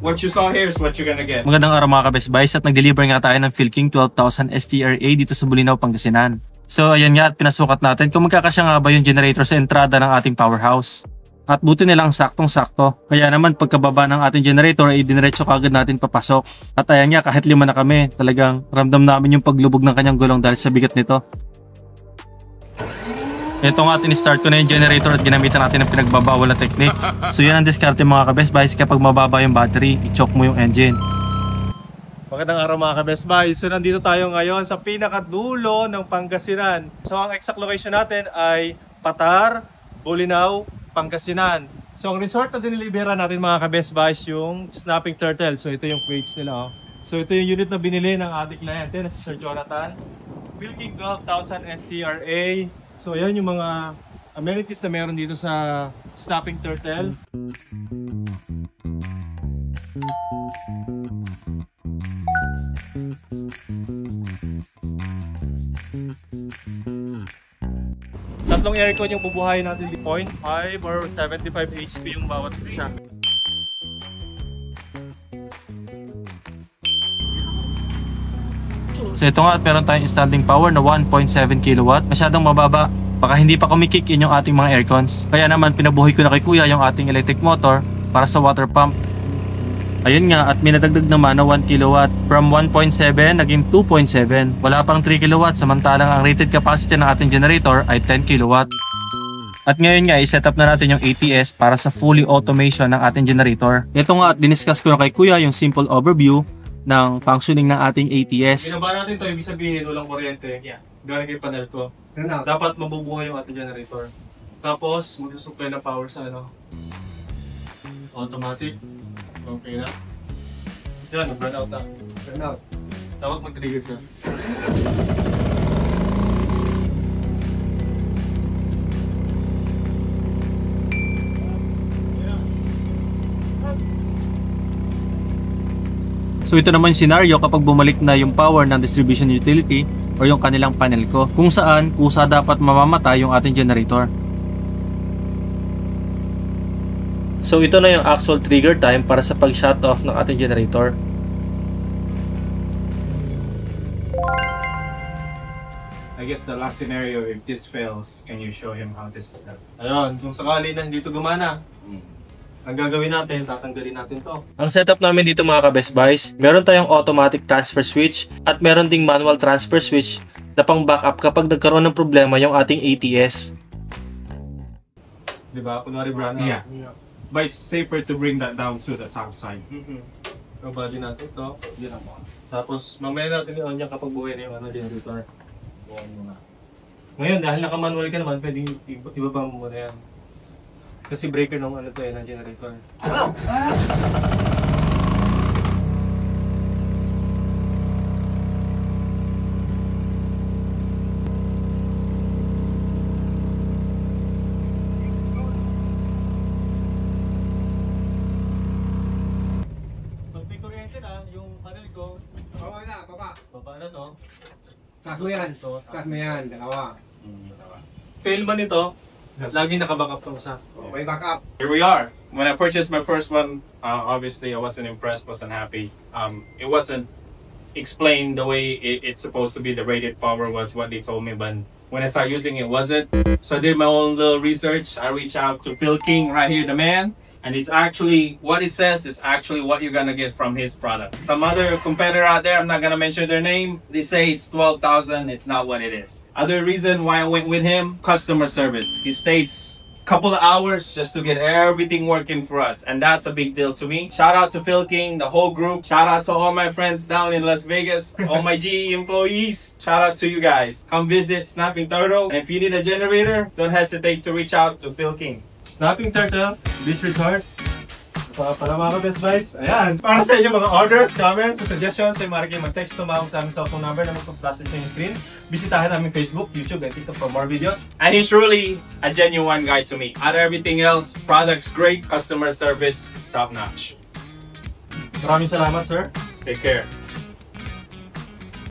what you saw here is what you're gonna get. Magandang araw mga ka-Best Buys at nag-deliver nga tayo ng Philking 12,000 STRA dito sa Bulinaw, Pangasinan. So ayan nga at pinasukat natin kung magkakasya nga ba yung generator sa entrada ng ating powerhouse. At buti nilang saktong-sakto. Kaya naman pagkababa ng ating generator ay diniretso kagad natin papasok. At ayan nga kahit 5 na kami, talagang ramdam namin yung paglubog ng kanyang gulong dahil sa bigat nito. Ito nga in-start ko na yung generator at ginamitan natin ng pinagbabawal na technique. So yan ang diskarte mga ka-Best Buys kapag mababa yung battery, i-choke mo yung engine. Magandang araw mga ka-Best Buys. So nandito tayo ngayon sa pinakadulo ng Pangasinan. So ang exact location natin ay Patar, Bulinaw, Pangasinan. So ang resort na dinilibera natin mga ka-Best Buys yung Snapping Turtle. So ito yung crates nila. So ito yung unit na binili ng ating kliyente na si Sir Jonathan. Philking 12,000 STRA. So ayan yung mga amenities na meron dito sa Snapping Turtle. Tatlong aircon yung bubuhayin natin, 0.5 or 75 HP yung bawat isa. So ito nga at meron tayong standing power na 1.7 kW. Masyadong mababa. Baka hindi pa kumikick in yung ating mga aircons. Kaya naman pinabuhay ko na kay kuya yung ating electric motor para sa water pump. Ayun nga at minadagdag naman na 1 kW. From 1.7 naging 2.7. Wala pang 3 kW samantalang ang rated capacity ng ating generator ay 10 kW. At ngayon nga i-set up na natin yung ATS para sa fully automation ng ating generator. Ito nga at diniscuss ko na kay kuya yung simple overview ng functioning ng ating ATS. Binaba natin ito, ibig sabihin walang kuryente. Yeah. Galing kay panel ko. Dapat mabubuhay yung ating generator. Tapos mag-supply ng power sa ano. Automatic. Okay na. Yan, burn out na. Burn out. Dapat mag-trigger ka. So ito naman yung scenario kapag bumalik na yung power ng distribution utility o yung kanilang panel ko, kung saan kusa dapat mamamatay yung ating generator. So ito na yung actual trigger time para sa pag-shut off ng ating generator. I guess the last scenario, if this fails, can you show him how this is done? Ayun, kung sakali na hindi ito gumana, ang gagawin natin, tatanggalin natin to. Ang setup namin dito mga ka-Best Buys, meron tayong automatic transfer switch at meron ding manual transfer switch na pang backup kapag nagkaroon ng problema yung ating ATS. Diba? Kunwari brand Yeah. But it's safer to bring that down to the top side. So, bali natin ito. Tapos, mamaya natin i-on yan kapag buhay na yung generator. Buhay mo na. Ngayon, dahil naka-manual ka naman, pwedeng ibaba mo muna yan. Kasi breaker ng ano to eh, ng generator. Baba na to. Taas mo yan, dalawa. Fail man ito, lagi naka-backup to sa. May backup. Here we are. When I purchased my first one, obviously I wasn't impressed, wasn't happy. It wasn't explained the way it's supposed to be. The rated power was what they told me, but when I started using it, wasn't. So I did my own little research. I reached out to Philking right here, the man. And it's actually, what it says is actually what you're gonna get from his product. Some other competitor out there, I'm not gonna mention their name, they say it's 12,000, it's not what it is. Other reason why I went with him, customer service. He stayed a couple of hours just to get everything working for us. And that's a big deal to me. Shout out to Philking, the whole group. Shout out to all my friends down in Las Vegas, all my GE employees. Shout out to you guys. Come visit Snapping Turtle. And if you need a generator, don't hesitate to reach out to Philking. Snapping Turtle, this resort. Para mga ka-Best Buys, ayan. Para sa inyo mga orders, comments, suggestions, ay maaari kayo mag-text tumawag sa aming cellphone number na magpaplastic sa inyong screen. Bisitahin namin Facebook, YouTube, and TikTok for more videos. And he's truly a genuine guy to me. Out of everything else, products great, customer service top notch. Maraming salamat, sir. Take care.